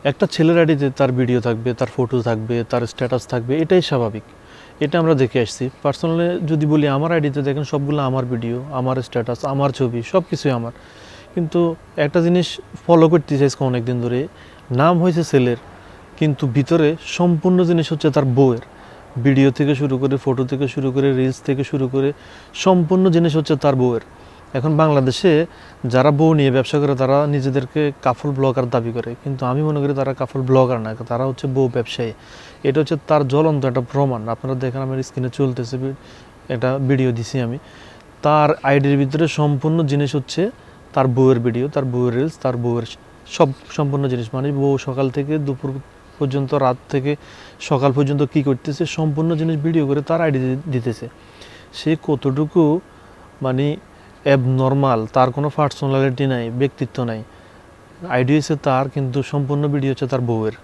একটা ছেলের আইডিতে তার ভিডিও থাকবে, তার ফটো থাকবে, তার স্ট্যাটাস থাকবে, এটাই স্বাভাবিক। এটা আমরা দেখে আসছি। পার্সোনালি যদি বলি, আমার আইডিতে দেখেন সবগুলো আমার ভিডিও, আমার স্ট্যাটাস, আমার ছবি, সব কিছুই আমার। কিন্তু একটা জিনিস ফলো করতে চাইছি অনেক দিন ধরে, নাম হয়েছে ছেলের, কিন্তু ভিতরে সম্পূর্ণ জিনিস হচ্ছে তার বউয়ের। ভিডিও থেকে শুরু করে, ফটো থেকে শুরু করে, রিলস থেকে শুরু করে সম্পূর্ণ জিনিস হচ্ছে তার বউয়ের। এখন বাংলাদেশে যারা বউ নিয়ে ব্যবসা করে তারা নিজেদেরকে কাফল ব্লগার দাবি করে, কিন্তু আমি মনে করি তারা কাফল ব্লগার না, তারা হচ্ছে বউ ব্যবসায়ী। এটা হচ্ছে তার জ্বলন্ত একটা প্রমাণ। আপনারা দেখেন আমার স্ক্রিনে চলতেছে, একটা ভিডিও দিছি আমি। তার আইডির ভিতরে সম্পূর্ণ জিনিস হচ্ছে তার বউয়ের ভিডিও, তার বউয়ের রিলস, তার বউয়ের সব সম্পূর্ণ জিনিস। মানে বউ সকাল থেকে দুপুর পর্যন্ত, রাত থেকে সকাল পর্যন্ত কি করতেছে সম্পূর্ণ জিনিস ভিডিও করে তার আইডি দিতেছে। সে কতটুকু মানে অ্যাবনর্মাল, তার কোনো পার্সোনালিটি নাই, ব্যক্তিত্ব নাই। আইডি হচ্ছে তার, কিন্তু সম্পূর্ণ ভিডিও হচ্ছে তার বউয়ের।